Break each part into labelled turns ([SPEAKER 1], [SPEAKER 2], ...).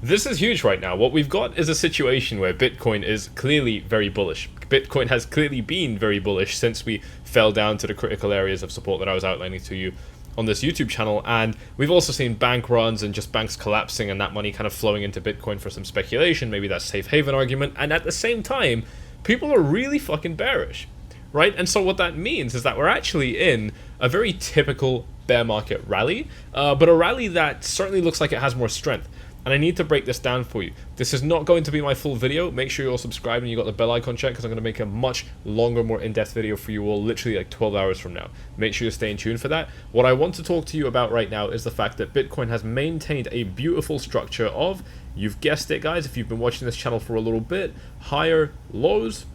[SPEAKER 1] This is huge right now. What we've got is a situation where Bitcoin is clearly very bullish. Bitcoin has clearly been very bullish since we fell down to the critical areas of support that I was outlining to you on this YouTube channel, and we've also seen bank runs and just banks collapsing and that money kind of flowing into Bitcoin for some speculation, maybe that safe haven argument, and at the same time, people are really fucking bearish, right? And so what that means is that we're actually in a very typical bear market rally, but a rally that certainly looks like it has more strength. And I need to break this down for you. This is not going to be my full video. Make sure you're all subscribed and you got the bell icon check, because I'm going to make a much longer, more in-depth video for you all literally like 12 hours from now. Make sure you stay in tune for that. What I want to talk to you about right now is the fact that Bitcoin has maintained a beautiful structure of, you've guessed it guys, if you've been watching this channel for a little bit, higher lows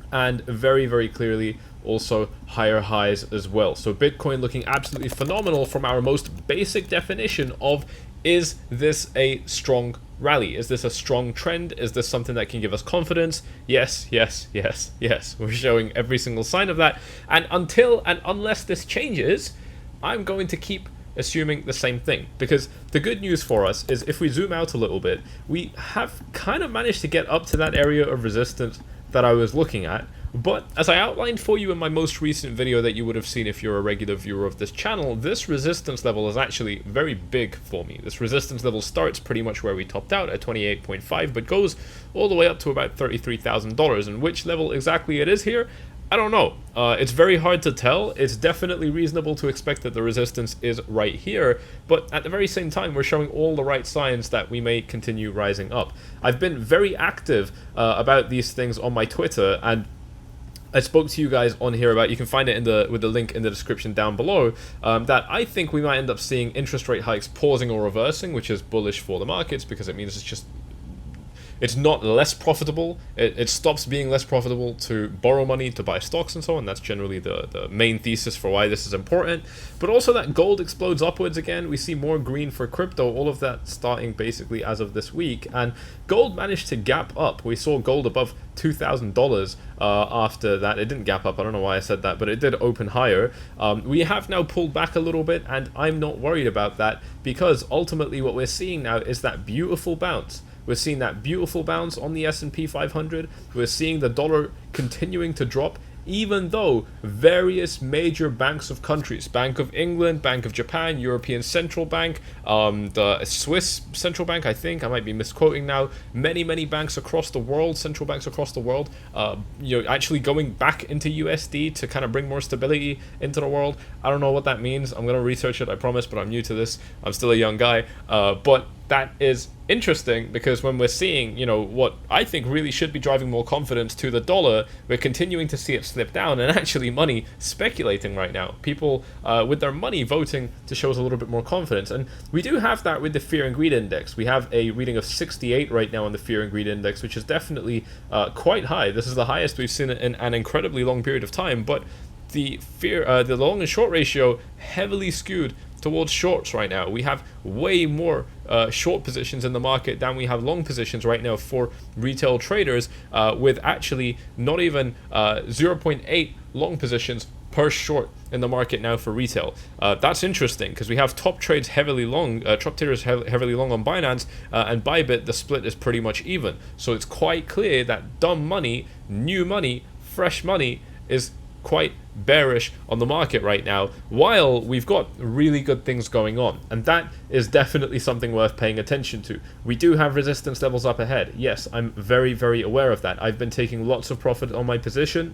[SPEAKER 1] and very, very clearly also higher highs as well. So Bitcoin looking absolutely phenomenal from our most basic definition of, is this a strong rally? Is this a strong trend? Is this something that can give us confidence? Yes, yes, yes, yes. We're showing every single sign of that. And until and unless this changes, I'm going to keep assuming the same thing. Because the good news for us is, if we zoom out a little bit, we have kind of managed to get up to that area of resistance that I was looking at. But as I outlined for you in my most recent video that you would have seen if you're a regular viewer of this channel, this resistance level is actually very big for me. This resistance level starts pretty much where we topped out at 28.5, but goes all the way up to about $33,000. And which level exactly it is here, I don't know. It's very hard to tell. It's definitely reasonable to expect that the resistance is right here, but at the very same time, we're showing all the right signs that we may continue rising up. I've been very active about these things on my Twitter, and I spoke to you guys on here about, you can find it with the link in the description down below, that I think we might end up seeing interest rate hikes pausing or reversing, which is bullish for the markets, because it means it's not less profitable. It stops being less profitable to borrow money to buy stocks and so on. That's generally the main thesis for why this is important. But also that gold explodes upwards again. We see more green for crypto, all of that starting basically as of this week. And gold managed to gap up. We saw gold above $2,000 after that. It didn't gap up. I don't know why I said that, but it did open higher. We have now pulled back a little bit, and I'm not worried about that, because ultimately what we're seeing now is that beautiful bounce. We're seeing that beautiful bounce on the S&P 500. We're seeing the dollar continuing to drop, even though various major banks of countries, Bank of England, Bank of Japan, European Central Bank, the Swiss Central Bank, I think, I might be misquoting now, many banks across the world, central banks across the world, actually going back into USD to kind of bring more stability into the world. I don't know what that means. I'm going to research it, I promise, but I'm new to this. I'm still a young guy, but that is interesting, because when we're seeing, what I think really should be driving more confidence to the dollar, we're continuing to see it slip down, and actually money speculating right now. People with their money voting to show us a little bit more confidence. And we do have that with the fear and greed index. We have a reading of 68 right now on the fear and greed index, which is definitely quite high. This is the highest we've seen in an incredibly long period of time, but the long and short ratio heavily skewed towards shorts right now. We have way more short positions in the market than we have long positions right now for retail traders, with actually not even 0.8 long positions per short in the market now for retail. That's interesting, because we have top trades heavily long, top traders heavily long on Binance, and Bybit, the split is pretty much even. So it's quite clear that dumb money, new money, fresh money is quite bearish on the market right now, while we've got really good things going on, and that is definitely something worth paying attention to. We do have resistance levels up ahead. Yes, I'm very, very aware of that. I've been taking lots of profit on my position.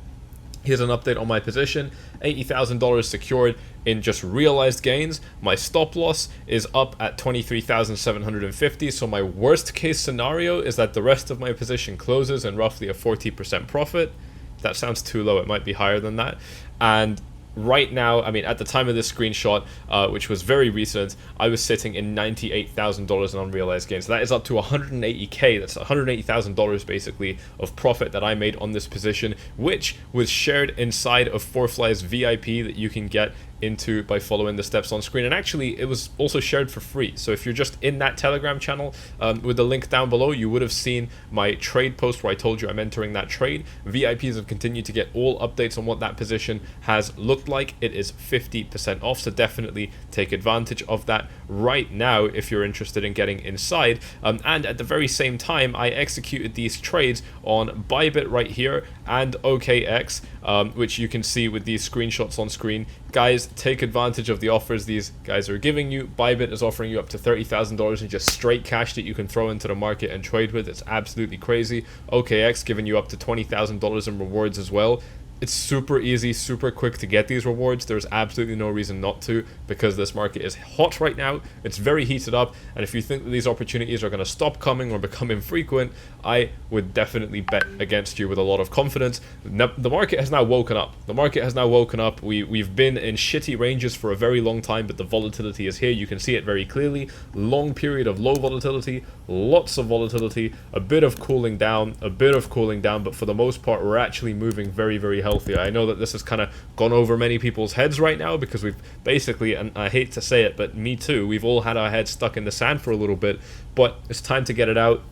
[SPEAKER 1] Here's an update on my position. $80,000 secured in just realized gains. My stop loss is up at 23,750. So my worst case scenario is that the rest of my position closes in roughly a 40% profit. That sounds too low. It might be higher than that. And right now, I mean, at the time of this screenshot, which was very recent, I was sitting in $98,000 in unrealized gains. So that is up to 180K. That's $180,000 basically of profit that I made on this position, which was shared inside of 4Fly's VIP that you can get into by following the steps on screen. And actually, it was also shared for free. So if you're just in that Telegram channel with the link down below, you would have seen my trade post where I told you I'm entering that trade. VIPs have continued to get all updates on what that position has looked like. It is 50% off, so definitely take advantage of that right now if you're interested in getting inside. And at the very same time, I executed these trades on Bybit right here and OKX, which you can see with these screenshots on screen. Guys, take advantage of the offers these guys are giving you. Bybit is offering you up to $30,000 in just straight cash that you can throw into the market and trade with. It's absolutely crazy. OKX giving you up to $20,000 in rewards as well. It's super easy, super quick to get these rewards. There's absolutely no reason not to, because this market is hot right now. It's very heated up, and if you think that these opportunities are going to stop coming or become infrequent, I would definitely bet against you with a lot of confidence. The market has now woken up. The market has now woken up. We've been in shitty ranges for a very long time, but the volatility is here. You can see it very clearly. Long period of low volatility, lots of volatility, a bit of cooling down, but for the most part, we're actually moving very, very healthy. I know that this has kind of gone over many people's heads right now, because we've basically, and I hate to say it, but me too, we've all had our heads stuck in the sand for a little bit, but it's time to get it out.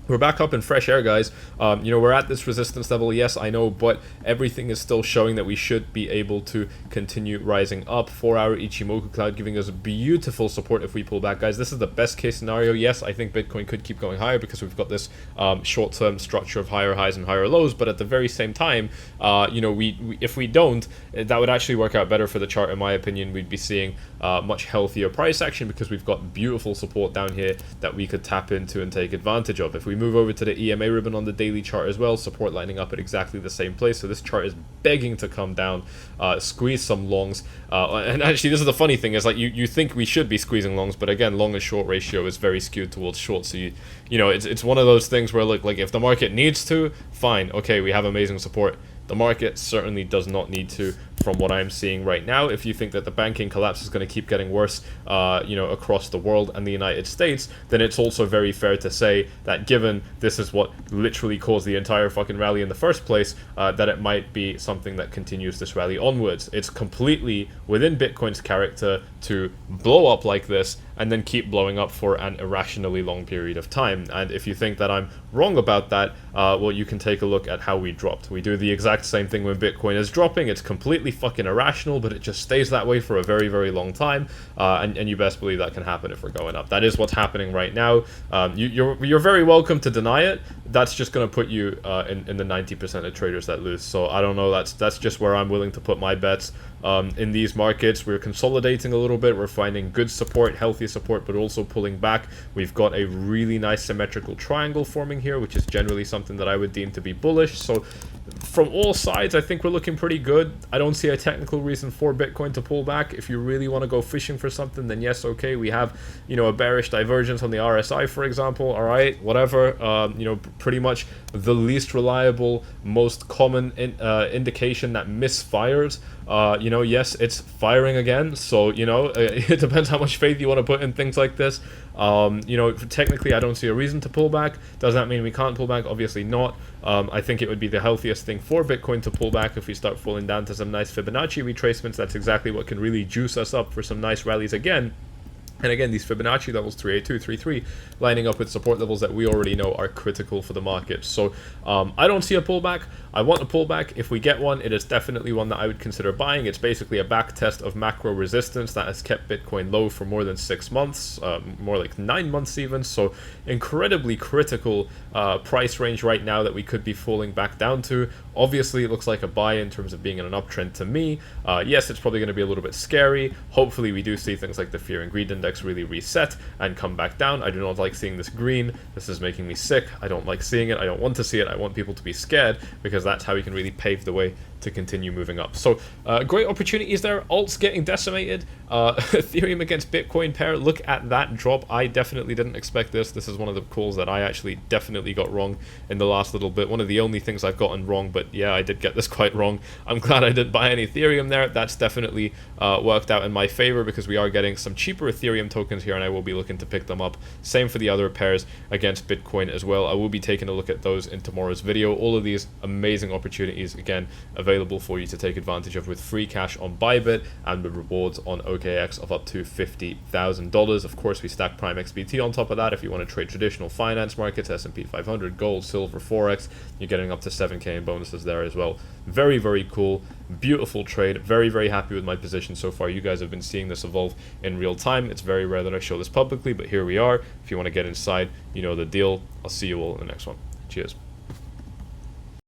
[SPEAKER 1] We're back up in fresh air, guys. You know, we're at this resistance level, yes, I know, but everything is still showing that we should be able to continue rising up. 4-hour Ichimoku cloud giving us beautiful support if we pull back, guys. This is the best case scenario. Yes, I think Bitcoin could keep going higher because we've got this short-term structure of higher highs and higher lows, but at the very same time, you know, if we don't, that would actually work out better for the chart, in my opinion. We'd be seeing much healthier price action because we've got beautiful support down here that we could tap into and take advantage of. If we move over to the EMA ribbon on the daily chart as well, support lining up at exactly the same place, so this chart is begging to come down, squeeze some longs, and actually this is the funny thing, is like you think we should be squeezing longs, but again, long and short ratio is very skewed towards short, so you know, it's one of those things where like if the market needs to, fine, okay, we have amazing support. The market certainly does not need to, from what I'm seeing right now. If you think that the banking collapse is going to keep getting worse, you know, across the world and the United States, then it's also very fair to say that given this is what literally caused the entire fucking rally in the first place, that it might be something that continues this rally onwards. It's completely within Bitcoin's character to blow up like this and then keep blowing up for an irrationally long period of time. And if you think that I'm wrong about that, well, you can take a look at how we dropped. We do the exact same thing when Bitcoin is dropping. It's completely fucking irrational, but it just stays that way for a very, very long time, and you best believe that can happen if we're going up. That is what's happening right now. You're very welcome to deny it. That's just going to put you in the 90% of traders that lose. So I don't know, that's just where I'm willing to put my bets. In these markets, we're consolidating a little bit. We're finding good support, healthy support, but also pulling back. We've got a really nice symmetrical triangle forming here, which is generally something that I would deem to be bullish. So from all sides, I think we're looking pretty good. I don't see a technical reason for Bitcoin to pull back. If you really want to go fishing for something, then yes, okay, we have, you know, a bearish divergence on the RSI, for example. All right, whatever. You know, pretty much the least reliable, most common indication that misfires. You know, yes, it's firing again, so, you know, it depends how much faith you want to put in things like this. You know, technically I don't see a reason to pull back. Does that mean we can't pull back? Obviously not. I think it would be the healthiest thing for Bitcoin to pull back if we start falling down to some nice Fibonacci retracements. That's exactly what can really juice us up for some nice rallies again. And again, these Fibonacci levels, 382, 33, lining up with support levels that we already know are critical for the market. So I don't see a pullback. I want a pullback. If we get one, it is definitely one that I would consider buying. It's basically a back test of macro resistance that has kept Bitcoin low for more than 6 months, more like 9 months even. So incredibly critical price range right now that we could be falling back down to. Obviously, it looks like a buy in terms of being in an uptrend to me. Yes, it's probably going to be a little bit scary. Hopefully, we do see things like the fear and greed index really reset and come back down. I do not like seeing this green. This is making me sick. I don't like seeing it. I don't want to see it. I want people to be scared, because that's how we can really pave the way to continue moving up. So great opportunities there. Alts getting decimated. Ethereum against Bitcoin pair. Look at that drop. I definitely didn't expect this. This is one of the calls that I actually definitely got wrong in the last little bit. One of the only things I've gotten wrong, but yeah, I did get this quite wrong. I'm glad I didn't buy any Ethereum there. That's definitely worked out in my favor, because we are getting some cheaper Ethereum tokens here, and I will be looking to pick them up. Same for the other pairs against Bitcoin as well. I will be taking a look at those in tomorrow's video. All of these amazing opportunities, again, available available for you to take advantage of with free cash on Bybit and with rewards on OKX of up to $50,000. Of course, we stack Prime XBT on top of that. If you want to trade traditional finance markets, S&P 500, gold, silver, Forex, you're getting up to 7k in bonuses there as well. Very, very cool. Beautiful trade. Very, very happy with my position so far. You guys have been seeing this evolve in real time. It's very rare that I show this publicly, but here we are. If you want to get inside, you know the deal. I'll see you all in the next one. Cheers.